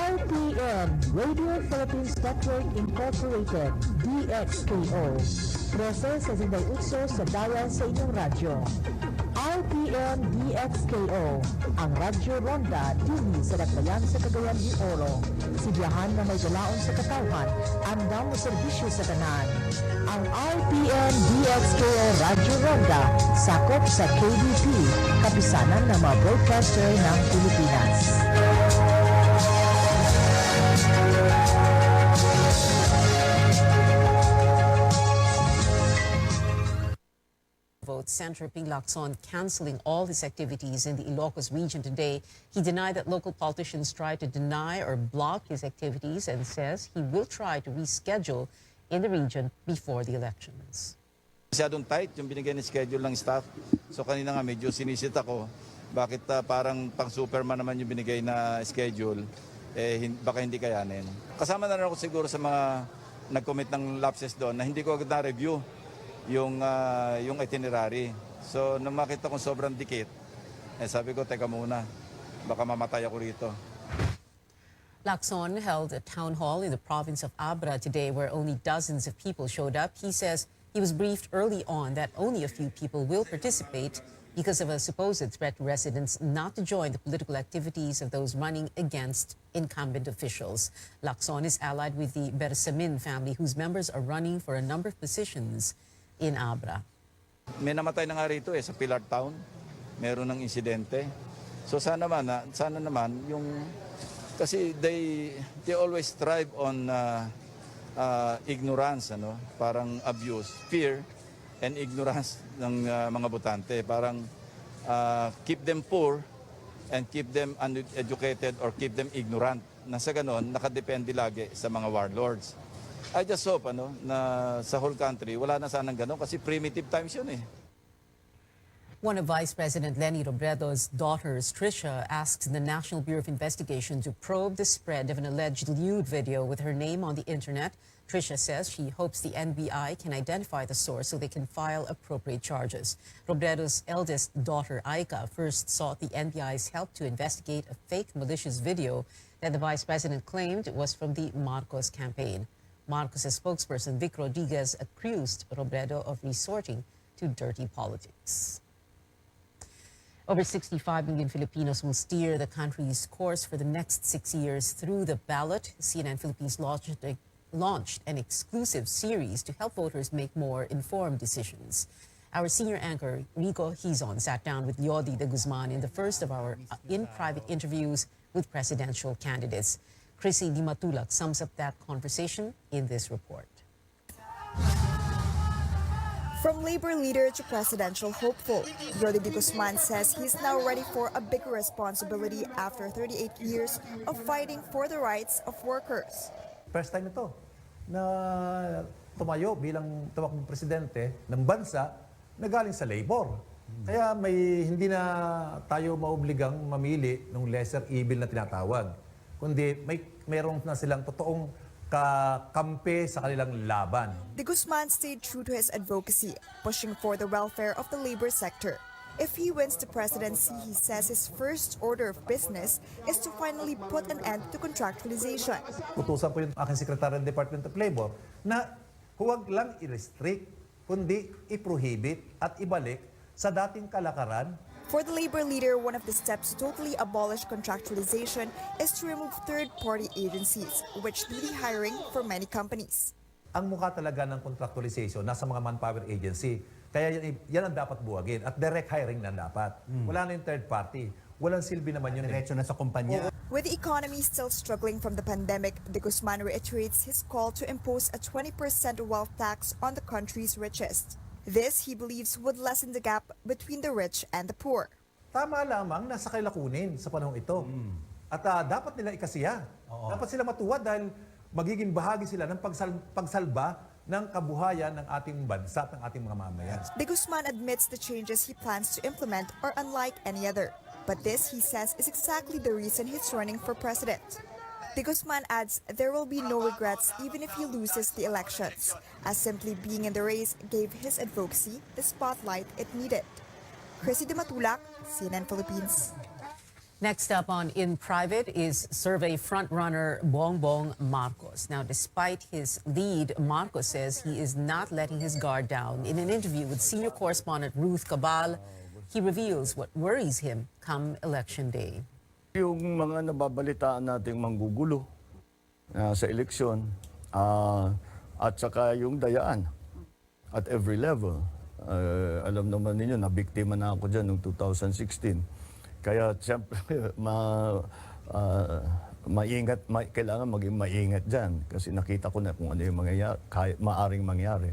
RPN, Radio Philippines Network Incorporated, DXKO. 13 sa Zinday Utso sa dial sa inyong radyo. RPN DXKO, ang Radyo Ronda, dili sa Dakbayan sa Cagayan de Oro. Sibiyahan na may galaon sa katawhan, andam mo serbisyo sa tanan. Ang RPN DXKO Radyo Ronda, sakop sa KBP, kapisanan ng mga broadcaster ng Pilipinas. Senator Ping Lacson canceling all his activities in the Ilocos region today. He denied that local politicians tried to deny or block his activities and says he will try to reschedule in the region before the elections. Masyadong tight yung binigay ni schedule ng staff. So kanina nga medyo sinisit ako. Bakit parang pang Superman naman yung binigay na schedule, baka hindi kayanin. Kasama na rin ako siguro sa mga nag-commit ng lapses doon na hindi ko agad na-review yung itinerary. So nung makita kong sobrang dikit, sabi ko, teka muna, baka mamatay ako rito. Lacson held a town hall in the province of Abra today where only dozens of people showed up. He says he was briefed early on that only a few people will participate because of a supposed threat to residents not to join the political activities of those running against incumbent officials. Lacson is allied with the Bersamin family, whose members are running for a number of positions in Abra. May namatay na nga rito sa Pilar Town. Meron ng insidente. So sana naman yung kasi they always thrive on ignorance, parang abuse, fear and ignorance ng mga botante. Parang keep them poor and keep them uneducated or keep them ignorant. Nasa ganon, nakadepende lagi sa mga warlords. I just hope na sa whole country wala na sanang ganon kasi primitive times yun eh. One of Vice President Leni Robredo's daughters, Trisha, asks the National Bureau of Investigation to probe the spread of an alleged lewd video with her name on the internet. Trisha says she hopes the NBI can identify the source so they can file appropriate charges. Robredo's eldest daughter, Aika, first sought the NBI's help to investigate a fake malicious video that the Vice President claimed was from the Marcos campaign. Marcos' spokesperson, Vic Rodriguez, accused Robredo of resorting to dirty politics. Over 65 million Filipinos will steer the country's course for the next 6 years through the ballot. CNN Philippines launched an exclusive series to help voters make more informed decisions. Our senior anchor, Rico Hizon, sat down with Yodi de Guzman in the first of our in-private interviews with presidential candidates. Chrissy Di Matulak sums up that conversation in this report. From labor leader to presidential hopeful, Yodi de Guzman says he's now ready for a bigger responsibility after 38 years of fighting for the rights of workers. First time ito na tumayo bilang tumakbong presidente ng bansa na galing sa labor. Kaya hindi na tayo maobligang mamili ng lesser evil na tinatawag. Kundi mayroon na silang totoong kakampi sa kanilang laban. De Guzman stayed true to his advocacy, pushing for the welfare of the labor sector. If he wins the presidency, he says his first order of business is to finally put an end to contractualization. Utusan ko yung aking Secretary ng Department of Labor na huwag lang i-restrict, kundi i-prohibit at ibalik sa dating kalakaran. For the labor leader, one of the steps to totally abolish contractualization is to remove third-party agencies, which do the hiring for many companies. Ang mukha talaga ng contractualization nasa mga manpower agency. Kaya yan ang dapat buwagin at direct hiring na dapat. Wala na yung third party. Walang silbi naman yun. Diretso na sa kumpanya. With the economy still struggling from the pandemic, De Guzman reiterates his call to impose a 20% wealth tax on the country's richest. This, he believes, would lessen the gap between the rich and the poor. Tama lamang nasa kanila kunin sa panahong ito. At dapat nila ikasiya. Dapat sila matuwa dahil magiging bahagi sila ng pagsalba ng kabuhayan ng ating bansa at ng ating mga mamayan. De Guzman admits the changes he plans to implement are unlike any other. But this, he says, is exactly the reason he's running for president. De Guzman adds there will be no regrets even if he loses the elections, as simply being in the race gave his advocacy the spotlight it needed. Chrissy Di Matulak, CNN Philippines. Next up on In Private is survey frontrunner Bongbong Marcos. Now, despite his lead, Marcos says he is not letting his guard down. In an interview with senior correspondent Ruth Cabal, he reveals what worries him come Election Day. Yung mga nababalitaan nating manggugulo sa eleksyon at saka yung dayaan at every level. Alam naman ninyo, nabiktima na ako dyan noong 2016. Kaya siyempre, kailangan maging maingat dyan kasi nakita ko na kung ano yung maaring mangyari.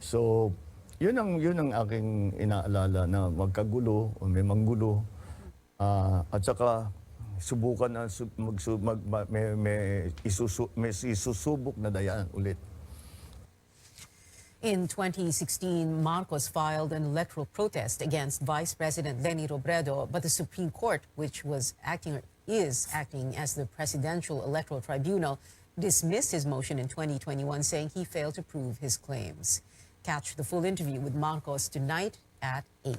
So, yun ang aking inaalala na magkagulo o may manggulo at saka subukan na may isusubok na dayaan ulit. In 2016, Marcos filed an electoral protest against Vice President Leni Robredo, but the Supreme Court, which is acting as the Presidential Electoral Tribunal, dismissed his motion in 2021, saying he failed to prove his claims. Catch the full interview with Marcos tonight at 8.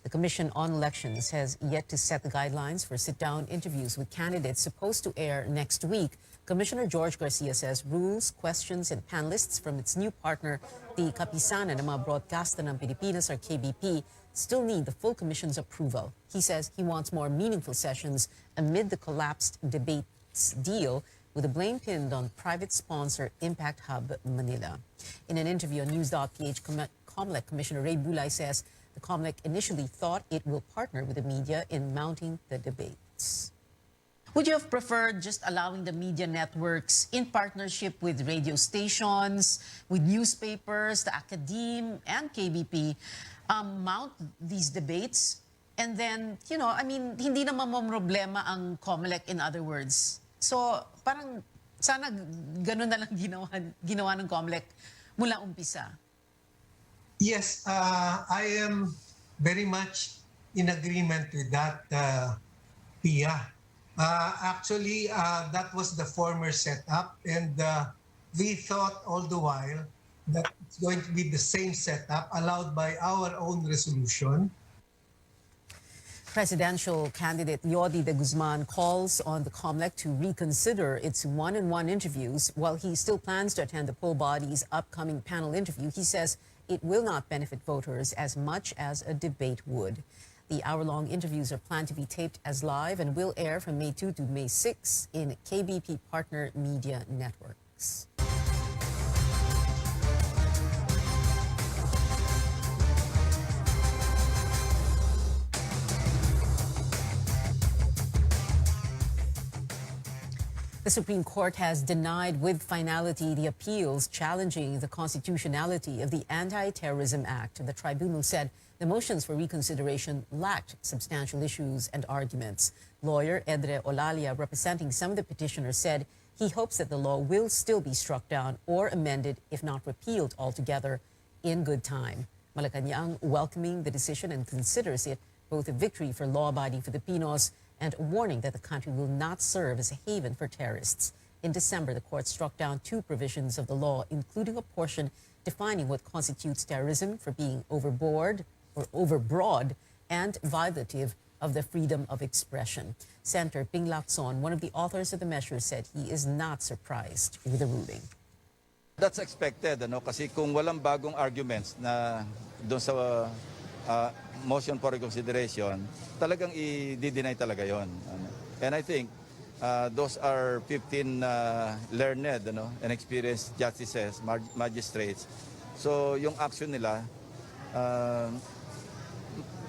The Commission on Elections has yet to set the guidelines for sit-down interviews with candidates supposed to air next week. Commissioner George Garcia says rules, questions, and panelists from its new partner, the Kapisanan ng mga Broadcaster ng Pilipinas or KBP, still need the full Commission's approval. He says he wants more meaningful sessions amid the collapsed debates deal with the blame pinned on private sponsor Impact Hub Manila. In an interview on News.ph, COMELEC Commissioner Ray Bulay says the COMELEC initially thought it will partner with the media in mounting the debates. Would you have preferred just allowing the media networks in partnership with radio stations, with newspapers, the academe, and KBP mount these debates? And then, hindi naman problema ang COMELEC, in other words. So, parang sana ganun na lang ginawa ng COMELEC mula umpisa. Yes, I am very much in agreement with that, Pia. Actually, that was the former setup, and we thought all the while that it's going to be the same setup allowed by our own resolution. Presidential candidate Yodi de Guzman calls on the COMELEC to reconsider its one-on-one interviews. While he still plans to attend the poll body's upcoming panel interview, he says it will not benefit voters as much as a debate would. The hour-long interviews are planned to be taped as live and will air from May 2 to May 6 in KBP partner media networks. The Supreme Court has denied with finality the appeals challenging the constitutionality of the Anti-Terrorism Act. The tribunal said the motions for reconsideration lacked substantial issues and arguments. Lawyer Edre Olalia, representing some of the petitioners, said he hopes that the law will still be struck down or amended, if not repealed altogether, in good time. Malacanang welcoming the decision and considers it both a victory for law-abiding Filipinos and a warning that the country will not serve as a haven for terrorists. In December, the court struck down 2 provisions of the law, including a portion defining what constitutes terrorism for being overboard or overbroad and violative of the freedom of expression. Senator Ping Lacson, one of the authors of the measure, said he is not surprised with the ruling. That's expected, kasi kung walang bagong arguments na doon sa motion for reconsideration, talagang i-deny talaga yon. And I think those are 15 learned and experienced justices, magistrates. So yung action nila,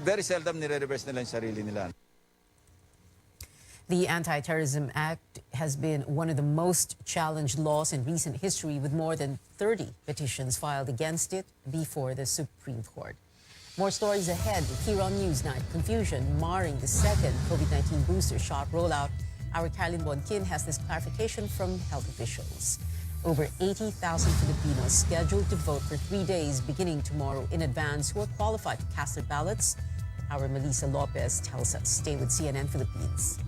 very seldom nire-reverse nila yung sarili nila. The Anti-Terrorism Act has been one of the most challenged laws in recent history, with more than 30 petitions filed against it before the Supreme Court. More stories ahead here on Newsnight. Confusion marring the second COVID-19 booster shot rollout. Our Carolyn Bonkin has this clarification from health officials. Over 80,000 Filipinos scheduled to vote for 3 days beginning tomorrow in advance who are qualified to cast their ballots. Our Melissa Lopez tells us. Stay with CNN Philippines.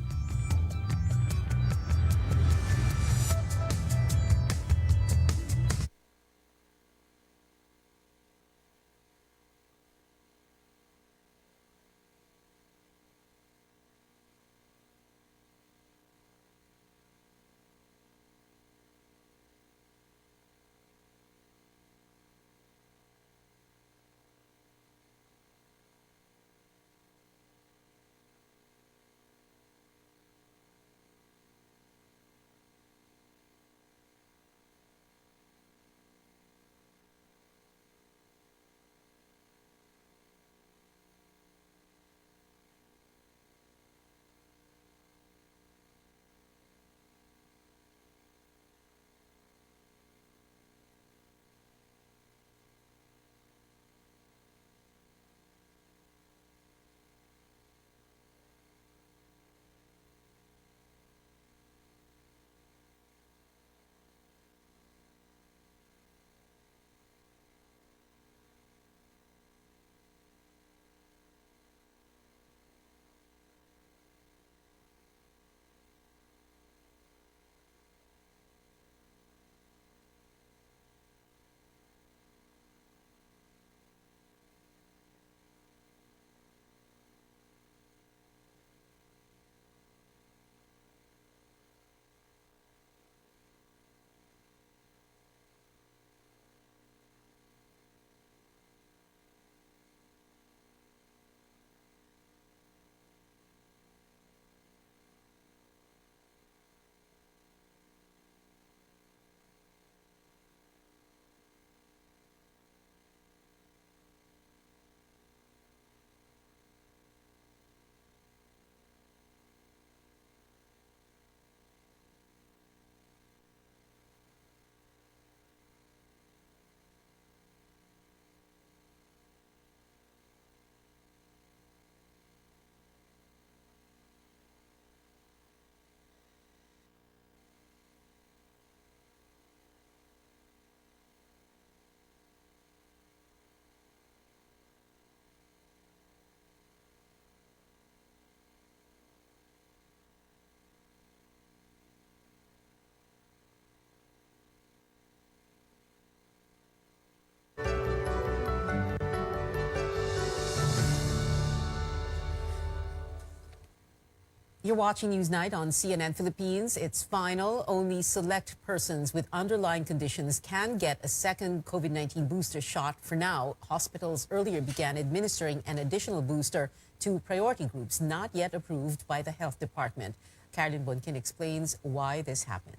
You're watching Newsnight on CNN Philippines. It's final. Only select persons with underlying conditions can get a second COVID-19 booster shot. For now, hospitals earlier began administering an additional booster to priority groups not yet approved by the Health Department. Carolyn Bonkin explains why this happened.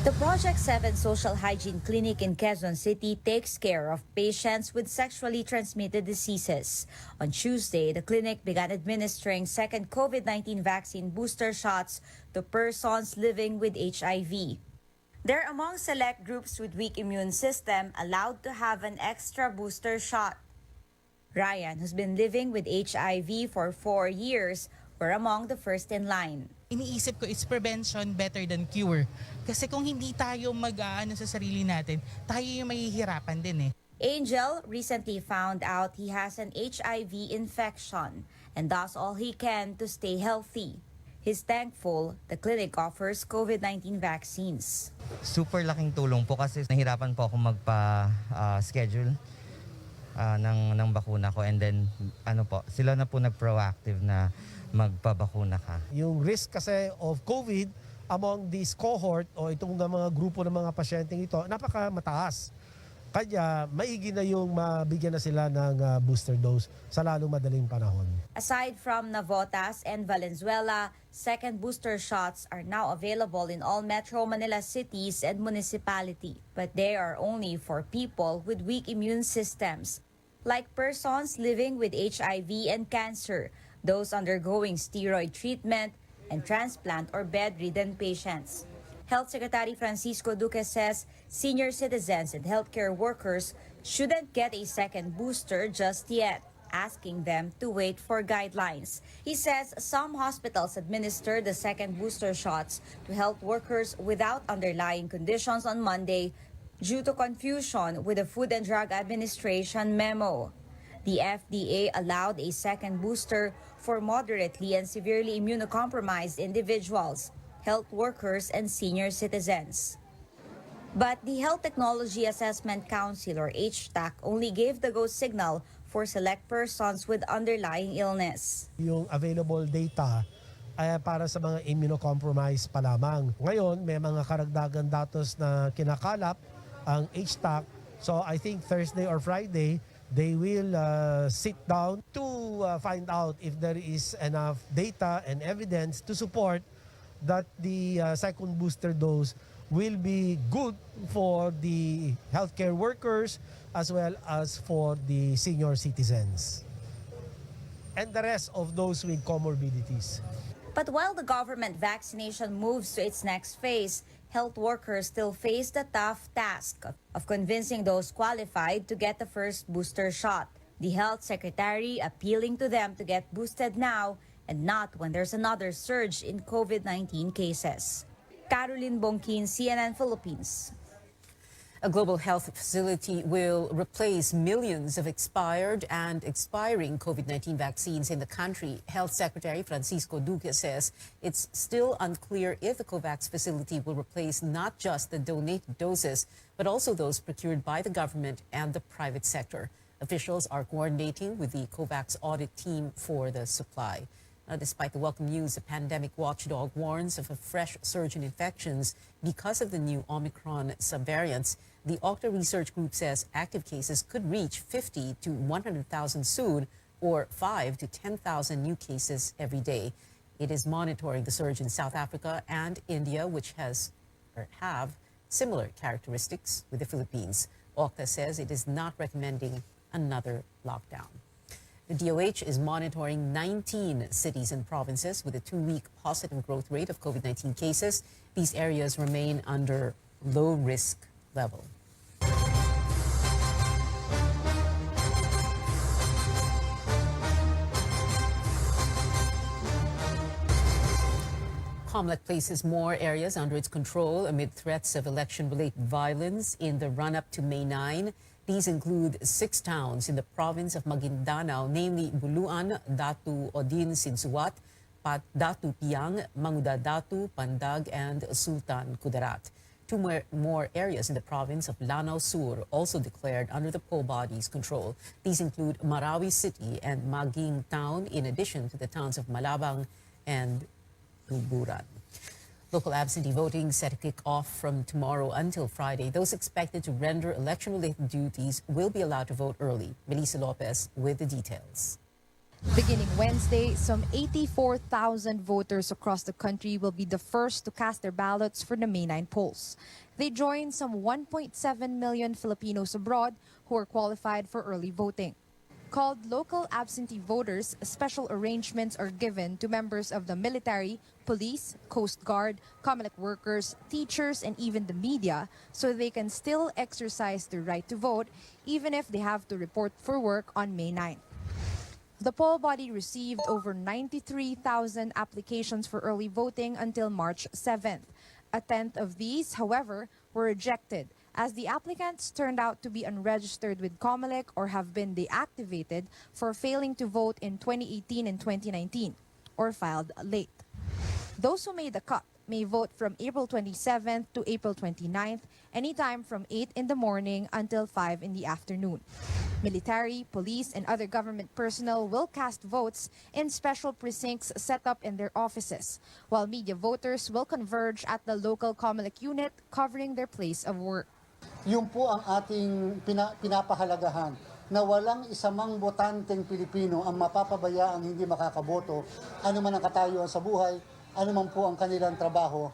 The Project 7 Social Hygiene Clinic in Quezon City takes care of patients with sexually transmitted diseases. On Tuesday, the clinic began administering second COVID-19 vaccine booster shots to persons living with HIV. They're among select groups with weak immune system allowed to have an extra booster shot. Ryan, who's been living with HIV for 4 years, were among the first in line. Iniisip ko is prevention better than cure. Kasi kung hindi tayo mag-aano sa sarili natin, tayo yung mahihirapan din eh. Angel recently found out he has an HIV infection and does all he can to stay healthy. He's thankful the clinic offers COVID-19 vaccines. Super laking tulong po kasi nahirapan po ako magpa-schedule ng bakuna ko, and then sila na po nag-proactive na magpabakuna ka. Yung risk kasi of COVID among this cohort o itong mga grupo ng mga pasyenteng ito, napakamataas. Kaya maigi na yung mabigyan na sila ng booster dose sa lalong madaling panahon. Aside from Navotas and Valenzuela, second booster shots are now available in all Metro Manila cities and municipality. But they are only for people with weak immune systems, like persons living with HIV and cancer, those undergoing steroid treatment, and transplant or bedridden patients. Health Secretary Francisco Duque says senior citizens and healthcare workers shouldn't get a second booster just yet, asking them to wait for guidelines. He says some hospitals administered the second booster shots to health workers without underlying conditions on Monday due to confusion with the Food and Drug Administration memo. The FDA allowed a second booster for moderately and severely immunocompromised individuals, health workers, and senior citizens. But the Health Technology Assessment Council, or HTAC, only gave the go signal for select persons with underlying illness. Yung available data ay para sa mga immunocompromised pa lamang. Ngayon, may mga karagdagan datos na kinakalap ang HTAC. So I think Thursday or Friday, they will sit down to find out if there is enough data and evidence to support that the second booster dose will be good for the healthcare workers as well as for the senior citizens and the rest of those with comorbidities. But while the government vaccination moves to its next phase, health workers still face the tough task of convincing those qualified to get the first booster shot. The health secretary appealing to them to get boosted now and not when there's another surge in COVID-19 cases. Carolyn Bonkin, CNN Philippines. A global health facility will replace millions of expired and expiring COVID-19 vaccines in the country. Health Secretary Francisco Duque says it's still unclear if the COVAX facility will replace not just the donated doses, but also those procured by the government and the private sector. Officials are coordinating with the COVAX audit team for the supply. Now, despite the welcome news, the pandemic watchdog warns of a fresh surge in infections because of the new Omicron subvariants. The Octa Research Group says active cases could reach 50 to 100,000 soon, or 5 to 10,000 new cases every day. It is monitoring the surge in South Africa and India, which have similar characteristics with the Philippines. Octa says it is not recommending another lockdown. The DOH is monitoring 19 cities and provinces with a 2-week positive growth rate of COVID-19 cases. These areas remain under low risk level. COMELEC places more areas under its control amid threats of election-related violence in the run-up to May 9. These include 6 towns in the province of Maguindanao, namely Buluan, Datu Odin Sinsuat, Datu Piang, Manguda Datu, Pandag, and Sultan Kudarat. Two more areas in the province of Lanao Sur also declared under the poll body's control. These include Marawi City and Maging Town, in addition to the towns of Malabang and Tuburan. Local absentee voting set to kick off from tomorrow until Friday. Those expected to render election-related duties will be allowed to vote early. Melissa Lopez with the details. Beginning Wednesday, some 84,000 voters across the country will be the first to cast their ballots for the May 9 polls. They join some 1.7 million Filipinos abroad who are qualified for early voting. Called local absentee voters, special arrangements are given to members of the military, police, Coast Guard, COMELEC workers, teachers, and even the media, so they can still exercise their right to vote even if they have to report for work on May 9. The poll body received over 93,000 applications for early voting until March 7th. A tenth of these, however, were rejected, as the applicants turned out to be unregistered with COMELEC or have been deactivated for failing to vote in 2018 and 2019, or filed late. Those who made the cut may vote from April 27th to April 29th, anytime from 8 in the morning until 5 in the afternoon. Military, police, and other government personnel will cast votes in special precincts set up in their offices, while media voters will converge at the local COMELEC unit covering their place of work. Yun po ang ating pinapahalagahan, na walang isamang botanteng Pilipino ang mapapabayaang hindi makakaboto, anuman ang katayuan sa buhay, anuman po ang kanilang trabaho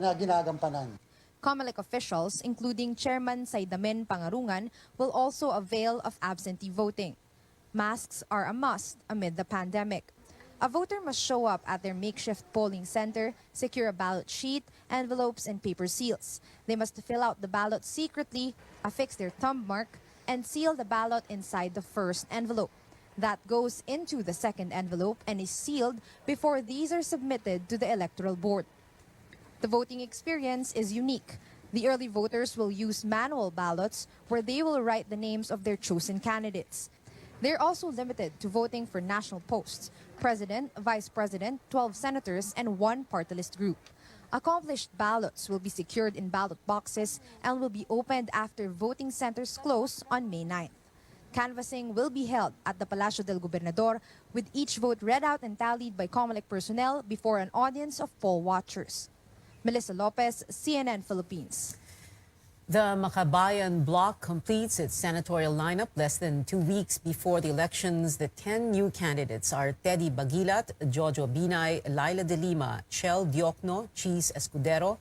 na ginagampanan. COMELEC officials, including Chairman Saidamen Pangarungan, will also avail of absentee voting. Masks are a must amid the pandemic. A voter must show up at their makeshift polling center, secure a ballot sheet, envelopes, and paper seals. They must fill out the ballot secretly, affix their thumb mark, and seal the ballot inside the first envelope. That goes into the second envelope and is sealed before these are submitted to the Electoral Board. The voting experience is unique. The early voters will use manual ballots where they will write the names of their chosen candidates. They're also limited to voting for national posts, president, vice president, 12 senators, and one party list group. Accomplished ballots will be secured in ballot boxes and will be opened after voting centers close on May 9th. Canvassing will be held at the Palacio del Gobernador, with each vote read out and tallied by COMELEC personnel before an audience of poll watchers. Melissa Lopez, CNN Philippines. The Makabayan bloc completes its senatorial lineup less than 2 weeks before the elections. The 10 new candidates are Teddy Bagilat, Jojo Binay, Laila de Lima, Chel Diokno, Cheese Escudero,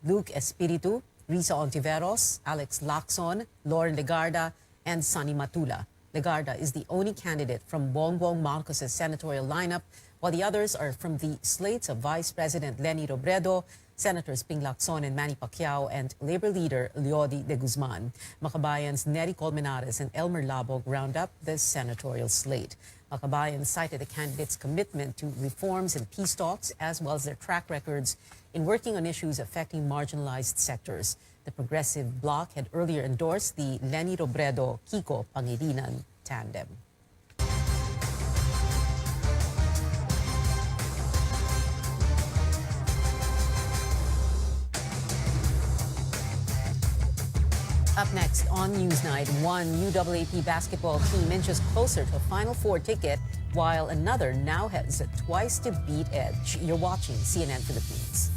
Luke Espiritu, Risa Ontiveros, Alex Lacson, Lauren Legarda, and Sonny Matula. Legarda is the only candidate from Bongbong Marcos' senatorial lineup, while the others are from the slates of Vice President Leni Robredo, Senators Ping Lacson and Manny Pacquiao, and Labor leader Leody de Guzman. Makabayan's Nery Colmenares and Elmer Labog round up the senatorial slate. Makabayan cited the candidates' commitment to reforms and peace talks, as well as their track records in working on issues affecting marginalized sectors. The Progressive Bloc had earlier endorsed the Leni Robredo-Kiko Pangilinan tandem. Up next on Newsnight, one UAAP basketball team inches closer to a Final Four ticket, while another now has a twice-to-beat edge. You're watching CNN Philippines.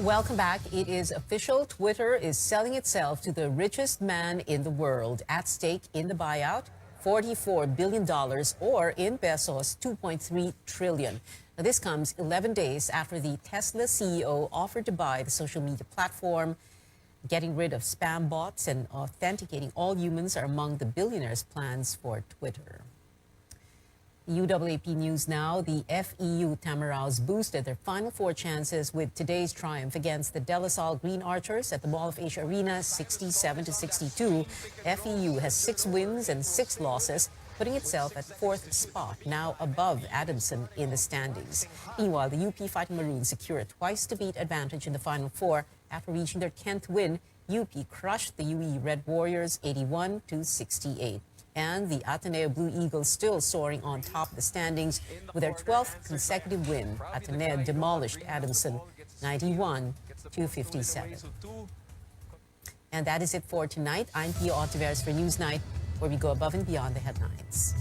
Welcome back. It is official. Twitter is selling itself to the richest man in the world. At stake in the buyout, $44 billion, or in pesos, 2.3 trillion. Now, this comes 11 days after the Tesla CEO offered to buy the social media platform. Getting rid of spam bots and authenticating all humans are among the billionaire's plans for Twitter. UAAP News now. The FEU Tamaraos boosted their Final Four chances with today's triumph against the De La Salle Green Archers at the Mall of Asia Arena, 67-62. FEU has 6 wins and 6 losses, putting itself at 4th spot, now above Adamson in the standings. Meanwhile, the UP Fighting Maroons secure a twice-to-beat advantage in the Final Four after reaching their 10th win. UP crushed the UE Red Warriors 81-68. And the Ateneo Blue Eagles still soaring on top of the standings with their 12th consecutive win. Ateneo demolished Adamson 91-57. And that is it for tonight. I'm Pio Ontiveros for Newsnight, where we go above and beyond the headlines.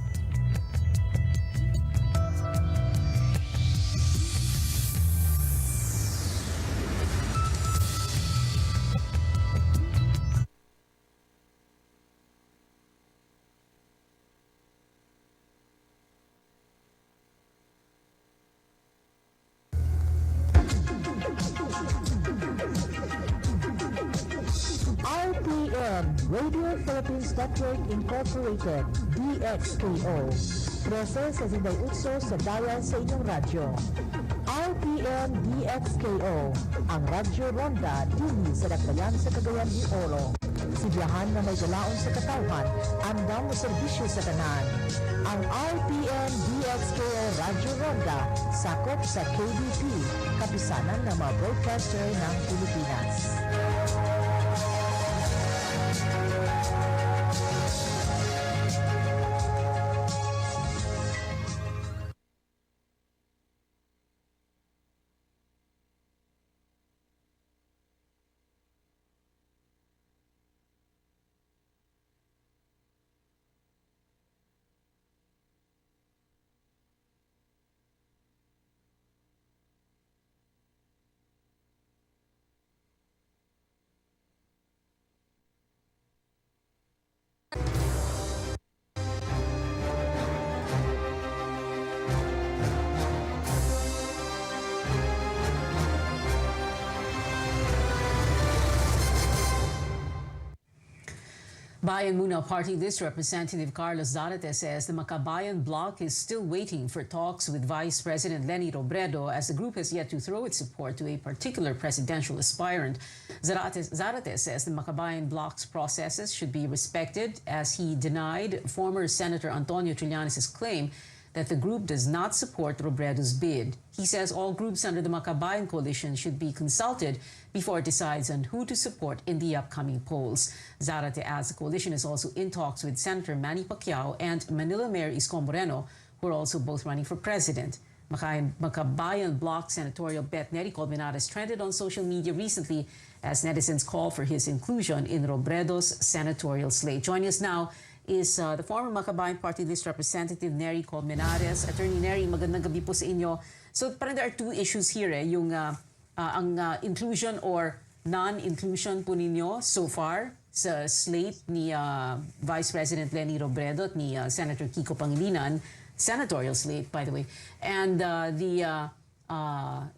RPN, Radio Philippines Network Incorporated, DXKO. Presses as inday utso sa bayan sa inyong radyo. RPN DXKO, ang Radyo Ronda dili sa Dakbayan sa Cagayan de Oro. Sibiyahan na may galaon sa katawhan, andam mo serbisyo sa tanan. Ang RPN DXKO Radyo Ronda sakop sa KBP, kapisanan ng mga broadcaster ng Pilipinas. Bayan Muna Party List Representative Carlos Zarate says the Makabayan bloc is still waiting for talks with Vice President Leni Robredo, as the group has yet to throw its support to a particular presidential aspirant. Zarate says the Makabayan bloc's processes should be respected, as he denied former Senator Antonio Trillanes' claim that the group does not support Robredo's bid. He says all groups under the Makabayan coalition should be consulted before it decides on who to support in the upcoming polls. Zarate adds the coalition is also in talks with Senator Manny Pacquiao and Manila Mayor Isko Moreno, who are also both running for president. Makabayan bloc senatorial bet Nery Colmenares trended on social media recently as netizens call for his inclusion in Robredo's senatorial slate. Joining us now is the former Makabayan Party List Representative Nery Colmenares. Attorney Nery, magandang gabi po sa inyo. So parang there are two issues here, yung ang inclusion or non-inclusion po ninyo so far sa slate ni Vice President Leni Robredo at ni Senator Kiko Pangilinan, senatorial slate by the way, and the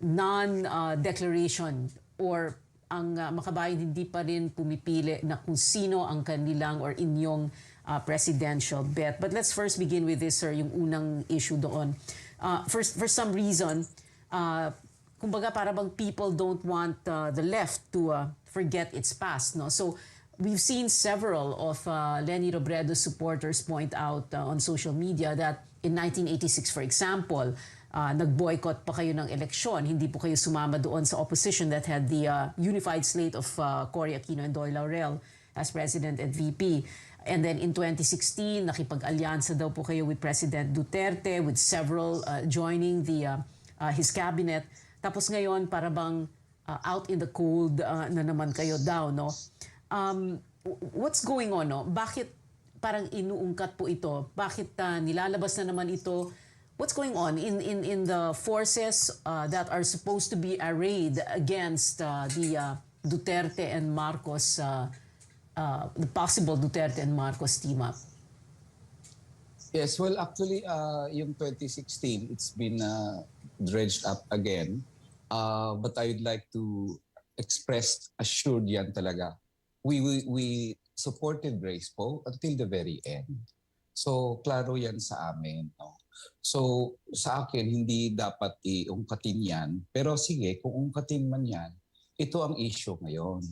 non-declaration or ang Makabayan hindi pa rin pumipili na kung sino ang kanilang or inyong presidential bet. But let's first begin with this, sir, yung unang issue doon. For some reason, kumbaga para bang people don't want the left to forget its past, no? So we've seen several of Leni Robredo's supporters point out on social media that in 1986, for example, nag-boycott pa kayo ng eleksyon. Hindi po kayo sumama doon sa opposition that had the unified slate of Cory Aquino and Doy Laurel as president and VP. And then in 2016, nakipag-alyansa daw po kayo with President Duterte, with several joining his cabinet. Tapos ngayon, para bang out in the cold na naman kayo daw, no? What's going on, no? Bakit parang inuungkat po ito? Bakit nilalabas na naman ito? What's going on in the forces that are supposed to be arrayed against the Duterte and Marcos, the possible Duterte and Marcos team up? Yes, well, actually, yung 2016, it's been dredged up again. But I'd like to express assured yan talaga. We supported Grace Poe until the very end. So, klaro yan sa amin. No? So, sa akin, hindi dapat iungkatin yan. Pero sige, kung ungkatin man yan, ito ang issue ngayon.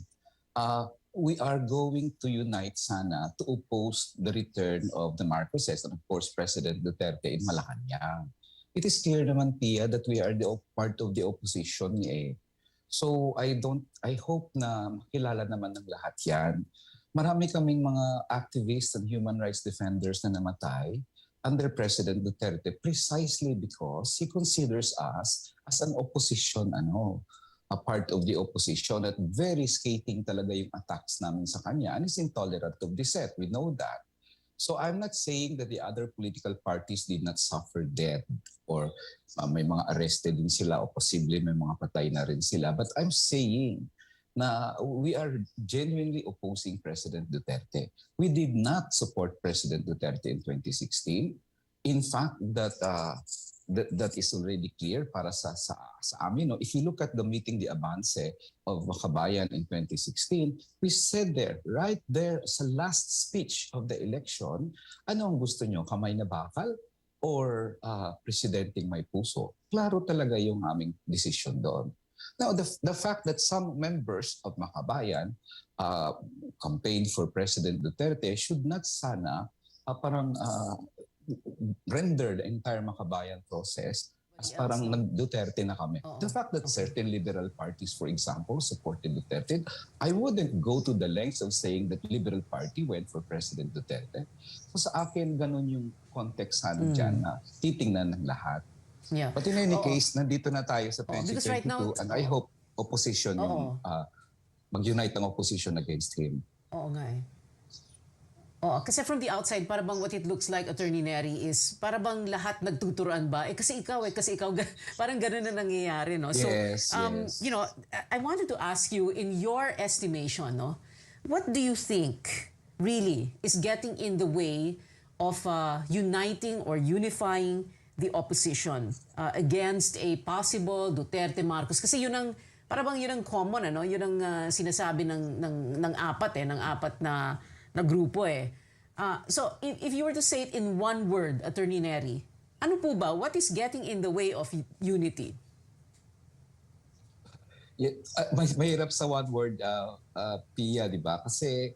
We are going to unite sana to oppose the return of the Marcoses and of course President Duterte in Malacanang. It is clear naman, Pia, that we are part of the opposition eh. So I hope na makilala naman ng lahat yan. Marami kaming mga activists and human rights defenders na namatay under President Duterte precisely because he considers us as an opposition, a part of the opposition, at very scathing talaga yung attacks namin sa kanya and is intolerant of dissent. We know that. So I'm not saying that the other political parties did not suffer death or may mga arrested din sila o posible may mga patay na rin sila. But I'm saying na we are genuinely opposing President Duterte. We did not support President Duterte in 2016. In fact, that is already clear para sa amin. No? If you look at the meeting, the avance of Makabayan in 2016, we said there, right there sa last speech of the election, ano ang gusto nyo? Kamay na bakal or presidenting may puso? Klaro talaga yung aming decision doon. Now, the fact that some members of Makabayan campaigned for President Duterte should not sana render the entire Makabayan process as parang nag-Duterte na kami. The fact that certain liberal parties, for example, supported Duterte, I wouldn't go to the lengths of saying that Liberal Party went for President Duterte. So sa akin, ganun yung context sana dyan na titingnan ng lahat. Yeah. But in any case, nandito na tayo sa 2022 right now, and I hope opposition yung mag-unite ang opposition against him. Oo nga eh. Kasi from the outside, para bang what it looks like, Attorney Neri, is para bang lahat nagtuturuan ba? Kasi ikaw, parang ganun na nangyayari, no? So, yes. You know, I wanted to ask you, in your estimation, no, what do you think really is getting in the way of uniting or unifying the opposition against a possible Duterte Marcos? Kasi yun ang, para bang yun ang common, ano? Yun ang sinasabi ng apat na grupo eh. So, if you were to say it in one word, Attorney Neri, ano po ba? What is getting in the way of unity? Yeah, mahirap sa one word, Pia, di ba? Kasi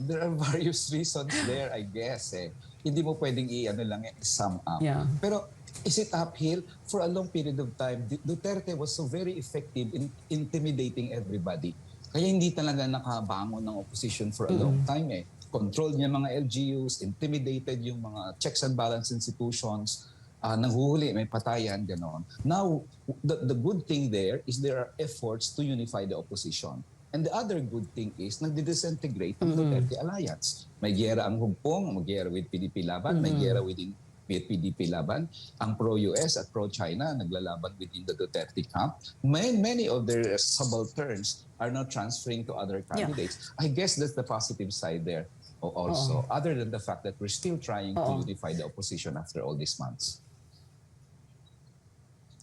there are various reasons there, I guess. Hindi mo pwedeng i-sum up. Yeah. Pero is it uphill? For a long period of time, Duterte was so very effective in intimidating everybody. Kaya hindi talaga nakabangon ng opposition for a long time eh. Control niya mga LGUs, intimidated yung mga checks and balance institutions, nanghuhuli, may patayan, gano'n. Now, the good thing there is there are efforts to unify the opposition. And the other good thing is nagdi-disintegrate ang Duterte Alliance. May giyera ang Hugpong, may giyera with PDP Laban, may giyera within PDP Laban, ang pro-US at pro-China naglalaban within the Duterte camp. Many of their subalterns are now transferring to other candidates. Yeah. I guess that's the positive side there also, other than the fact that we're still trying to unify the opposition after all these months.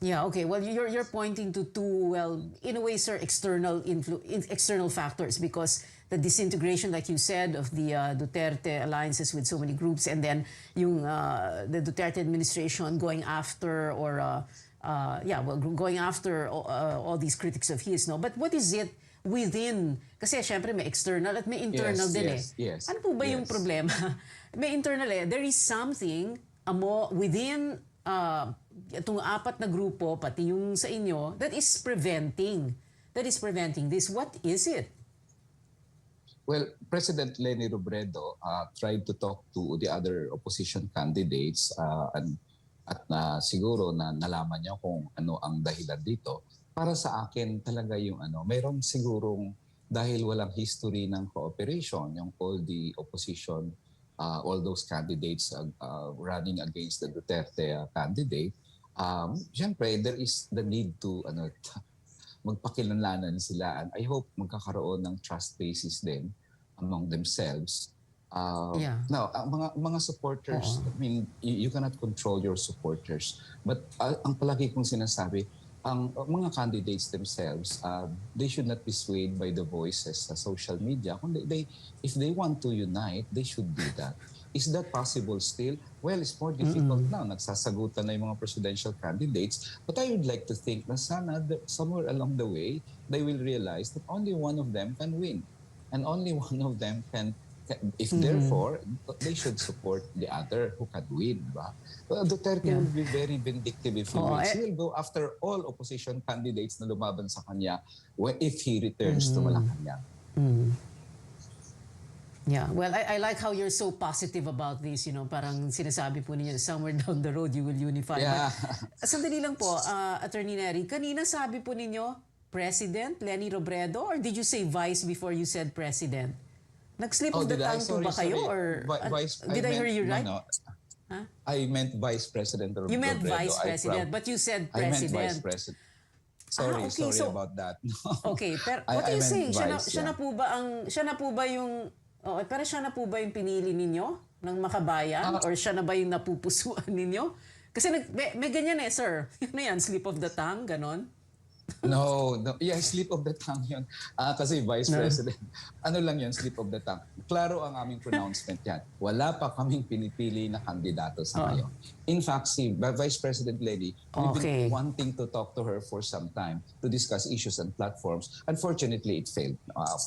Yeah, okay. Well, you're pointing to two, well, in a way, sir, external factors, because the disintegration, like you said, of the Duterte alliances with so many groups, and then the Duterte administration going after going after all these critics of his, no? But what is it within? Kasi syempre may external at may internal din Yes. Ano po ba yung problema? May internal There is something within itong apat na grupo, pati yung sa inyo, that is preventing this. What is it? Well, President Leni Robredo tried to talk to the other opposition candidates at siguro na nalaman niya kung ano ang dahilan dito. Para sa akin talaga yung mayroong sigurong dahil walang history ng cooperation, yung all the opposition all those candidates running against the Duterte candidate, syempre there is the need to magpakilanlanan sila, and I hope magkakaroon ng trust basis din among themselves. Now, mga supporters, I mean, you cannot control your supporters. But ang palagi kong sinasabi, ang mga candidates themselves, they should not be swayed by the voices sa social media. If they want to unite, they should do that. Is that possible still? Well, it's more difficult now. Nagsasagutan na yung mga presidential candidates. But I would like to think na sana somewhere along the way, they will realize that only one of them can win. And only one of them can, if therefore, they should support the other who can win. Diba? Duterte will be very vindictive if he wins. He will go after all opposition candidates na lumaban sa kanya if he returns to Malacanang. Yeah, well, I like how you're so positive about this, parang sinasabi po ninyo, somewhere down the road you will unify. Yeah. But, sandali lang po, Attorney Neri, kanina sabi po ninyo, President Leni Robredo, or did you say Vice before you said President? Nag-slip of the tongue po ba kayo? Or, did I hear you right? No. Huh? I meant Vice President Robredo. You meant Vice President, but you said President. I meant Vice President. Sorry about that. Okay, pero what are you saying? Siya na po ba yung pero siya na po ba yung pinili ninyo ng makabayan? Or siya na ba yung napupusuan ninyo? Kasi may ganyan sir. Ano yan? Slip of the tongue? Ganon? No. Yeah, slip of the tongue yun. Kasi Vice President, ano lang yun, slip of the tongue. Klaro ang aming pronouncement yan. Wala pa kaming pinipili na kandidato sa ngayon. In fact, si Vice President Leni, we've been wanting to talk to her for some time to discuss issues and platforms. Unfortunately, it failed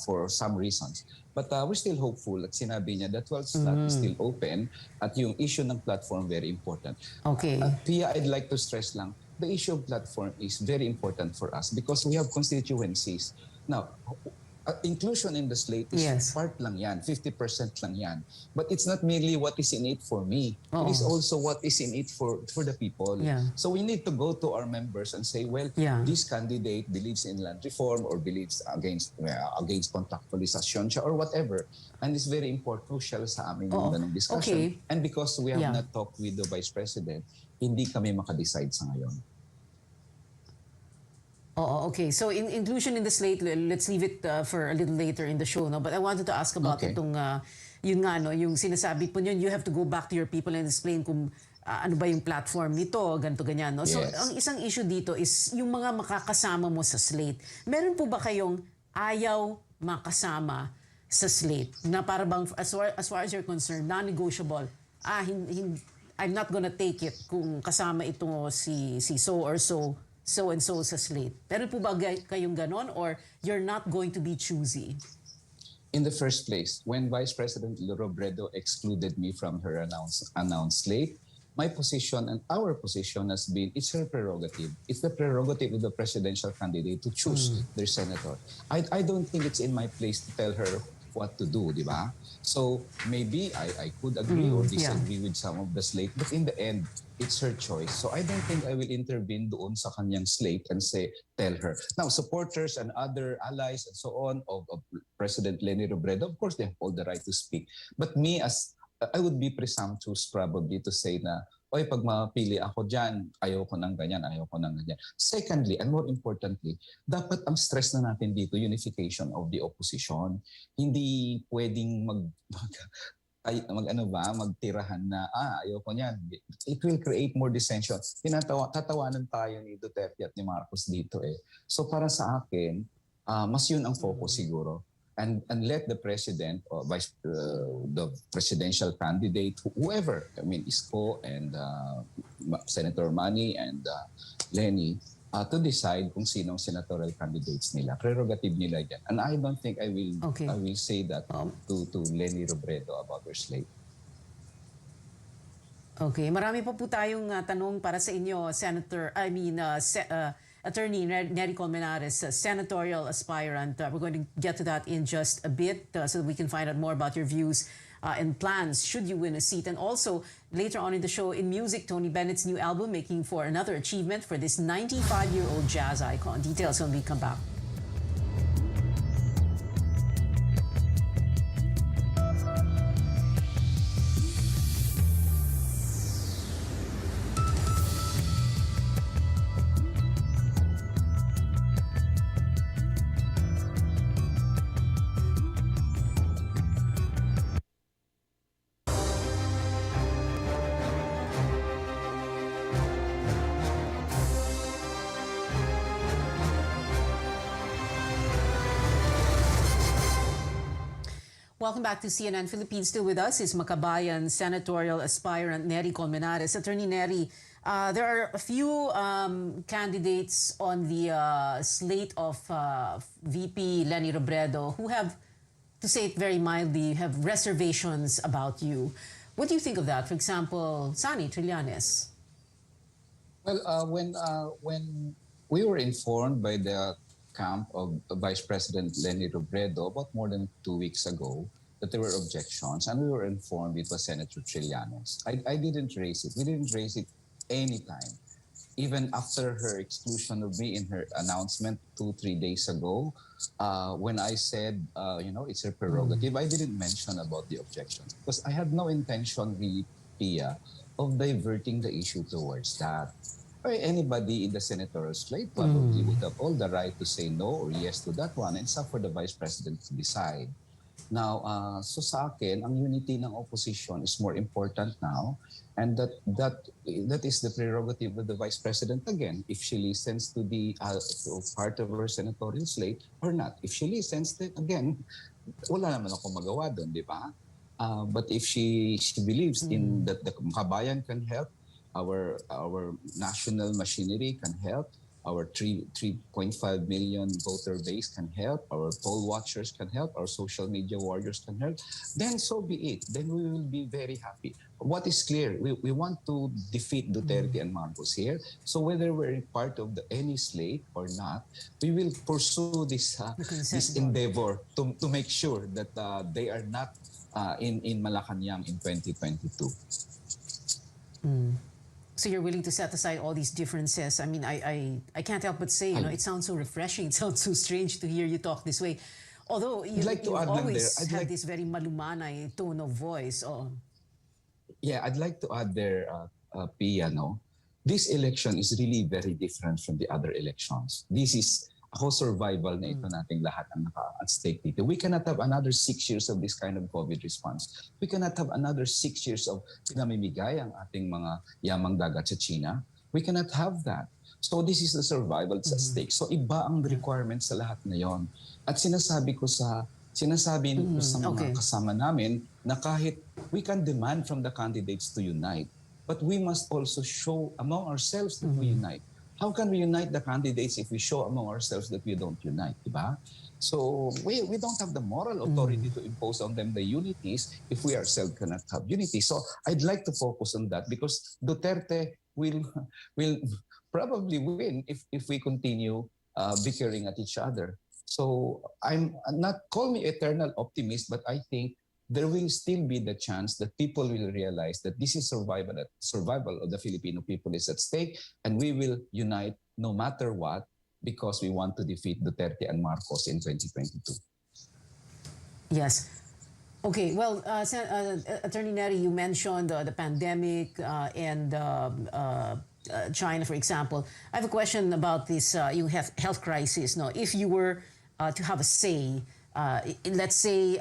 for some reasons. But we're still hopeful at sinabi niya that 12 slot is still open at yung issue ng platform very important. Okay. Pia, I'd like to stress lang, the issue of platform is very important for us because we have constituencies. Now, inclusion in the slate is part lang yan, 50% lang yan. But it's not merely what is in it for me. It is also what is in it for the people. Yeah. So we need to go to our members and say, well, this candidate believes in land reform or believes against contractualization siya or whatever. And it's very important, crucial sa aming ganung discussion. Okay. And because we have not talked with the Vice President, hindi kami makadecide sa ngayon. Okay. So inclusion in the slate, let's leave it for a little later in the show. No? But I wanted to ask about itong, yung sinasabi po yun, you have to go back to your people and explain kung ano ba yung platform nito, ganito, ganyan. No? So ang isang issue dito is yung mga makakasama mo sa slate. Meron po ba kayong ayaw makasama sa slate na para bang, as far as you're concerned, non-negotiable, I'm not gonna take it kung kasama ito si so or so and so sa slate. Pero po ba kayong ganon or you're not going to be choosy? In the first place, when Vice President Robredo excluded me from her announced slate, my position and our position has been, it's her prerogative. It's the prerogative of the presidential candidate to choose their senator. I don't think it's in my place to tell her what to do, di ba? So maybe I could agree or disagree with some of the slate, but in the end, it's her choice. So I don't think I will intervene doon sa kanyang slate and tell her. Now, supporters and other allies and so on of President Leni Robredo, of course, they have all the right to speak. But me, I would be presumptuous probably to say na, oy, pag mapili ako dyan, ayoko ng ganyan, ayoko ng ganyan. Secondly, and more importantly, dapat ang stress na natin dito, unification of the opposition. Hindi pwedeng magtirahan na, ayoko niyan. It will create more dissension. Tatawanan tayo ni Duterte at ni Marcos dito eh. So para sa akin, mas yun ang focus siguro. And let the president or the presidential candidate, whoever, I mean, Isko and Senator Manny and Leni, to decide kung sinong senatorial candidates nila. Prerogative nila yan. And I don't think I will say that to Leni Robredo about her slate. Okay, marami pa po tayong tanong para sa inyo, Attorney Neri Colmenares, senatorial aspirant. We're going to get to that in just a bit so that we can find out more about your views and plans should you win a seat. And also, later on in the show, in music, Tony Bennett's new album making for another achievement for this 95-year-old jazz icon. Details when we come back. Welcome back to CNN Philippines. Still with us is Makabayan senatorial aspirant Neri Colmenares. Attorney Neri, there are a few candidates on the slate of VP Leni Robredo who have, to say it very mildly, have reservations about you. What do you think of that? For example, Sani Trillanes. Well, when we were informed by the camp of Vice President Leni Robredo about more than 2 weeks ago that there were objections, and we were informed it was Senator Trillanes. I didn't raise it. We didn't raise it any time. Even after her exclusion of me in her announcement 2-3 days ago, when I said, it's her prerogative, I didn't mention about the objections because I had no intention, really, Pia, of diverting the issue towards that. Or anybody in the senatorial slate probably would have all the right to say no or yes to that one, and it's up for the Vice President to decide. Now, so sa akin, ang unity ng opposition is more important now, and that is the prerogative of the Vice President again, if she listens to the part of her senatorial slate or not. If she listens, then again, wala naman ako magawa doon, di ba? But if she believes in that the Makabayan can help, our national machinery can help, our 3.5 million voter base can help, our poll watchers can help, our social media warriors can help, then so be it. Then we will be very happy. What is clear, we want to defeat Duterte and Marcos here. So whether we're part of any slate or not, we will pursue this endeavor to make sure that they are not in Malacanang in 2022. So you're willing to set aside all these differences. I mean, I can't help but say, it sounds so refreshing. It sounds so strange to hear you talk this way. Although you've always had this very malumanay tone of voice. Yeah, I'd like to add there, Pia, this election is really very different from the other elections. This is ako survival na ito nating lahat ang naka-at-stake dito. We cannot have another 6 years of this kind of COVID response. We cannot have another 6 years of pinamimigay ang ating mga yamang dagat sa China. We cannot have that. So this is the survival at stake. So iba ang requirements sa lahat na yon. At sinasabi ko sa mga kasama namin na kahit we can demand from the candidates to unite, but we must also show among ourselves that we unite. How can we unite the candidates if we show among ourselves that we don't unite, diba? So we don't have the moral authority to impose on them the unities if we ourselves cannot have unity. So I'd like to focus on that because Duterte will probably win if we continue bickering at each other. So I'm not, call me eternal optimist, but I think there will still be the chance that people will realize that this is survival of the Filipino people is at stake, and we will unite no matter what because we want to defeat Duterte and Marcos in 2022. Yes. Okay, well, Attorney Neri, you mentioned the pandemic and China, for example. I have a question about this health crisis. No, if you were to have a say, let's say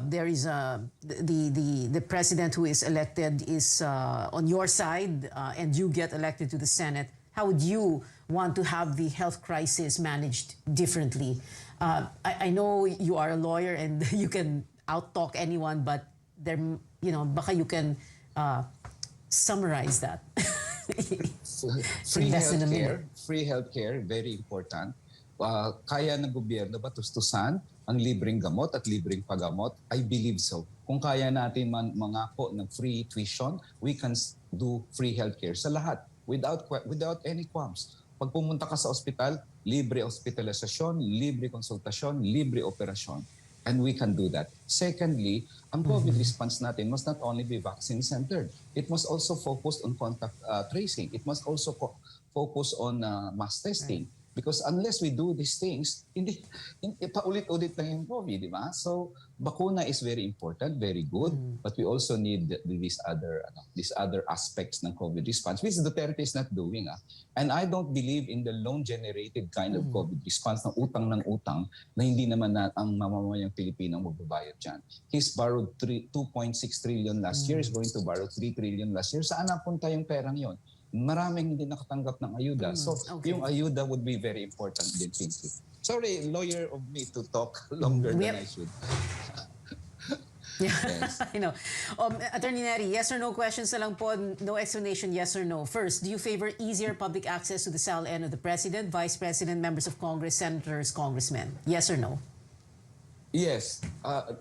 there is the president who is elected is on your side and you get elected to the Senate, how would you want to have the health crisis managed differently? I know you are a lawyer and you can out-talk anyone, but there, baka you can summarize that. Free healthcare, very important. Kaya ng gobyerno ba tustusan ang libreng gamot at libreng paggamot? I believe so. Kung kaya natin mangako ng free tuition, we can do free healthcare sa lahat without any qualms. Pag pumunta ka sa ospital, libre hospitalisasyon, libre konsultasyon, libre operasyon. And we can do that. Secondly, ang COVID response natin must not only be vaccine-centered. It must also focus on contact tracing. It must also focus on mass testing. Because unless we do these things, hindi paulit-ulit lang yung COVID, di ba? So, bakuna is very important, very good, but we also need these other aspects ng COVID response, which Duterte is not doing. And I don't believe in the loan-generated kind of COVID response ng utang na hindi naman ang mamamayang Pilipino magbabayad dyan. He's borrowed 2.6 trillion last year, is going to borrow 3 trillion last year. Saan napunta yung perang yon? Maraming hindi nakatanggap ng ayuda. So, yung ayuda would be very important din, Pinky. Sorry, lawyer of me to talk longer than I should. Yes. I know. Attorney Neri, yes or no questions na lang po, no explanation, yes or no. First, do you favor easier public access to the SALN of the President, Vice President, members of Congress, Senators, Congressmen? Yes or no? Yes,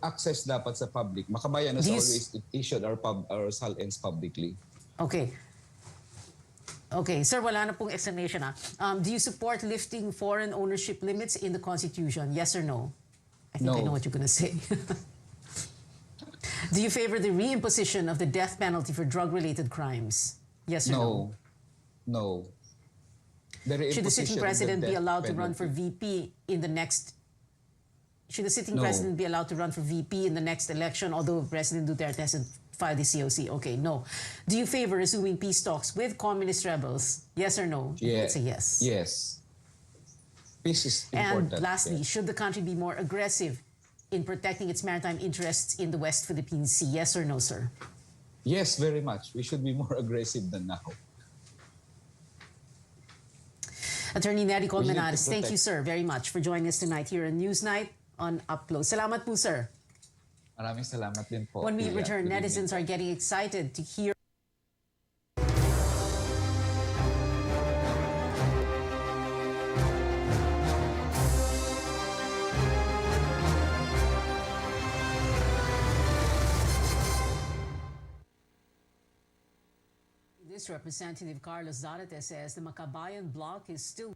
access dapat sa public. Makabayan as Do you always issued our SALNs publicly. Okay. Okay, sir, wala na pong explanation. Do you support lifting foreign ownership limits in the Constitution? Yes or no? I think I No. know what you're going to say. Do you favor the reimposition of the death penalty for drug-related crimes? Yes or no? No. Should the sitting reimposition of president be death allowed to run penalty. for VP in the next? Should the sitting No. president be allowed to run for VP in the next election, although President Duterte hasn't filed the COC? Okay, no. Do you favor resuming peace talks with communist rebels? Yes or no? Yeah. It's a yes. Yes. Peace is And important. lastly, yes. should the country be more aggressive in protecting its maritime interests in the West Philippine Sea? Yes or no, sir? Yes, very much. We should be more aggressive than now. Attorney Neri We need to Colmenares, thank you, protect. sir, very much for joining us tonight here on Newsnight on Upload. Salamat po, sir. Maraming salamat din po. When we Pia. return, Good evening. netizens are getting excited to hear this. Representative Carlos Zarate says the Makabayan bloc is still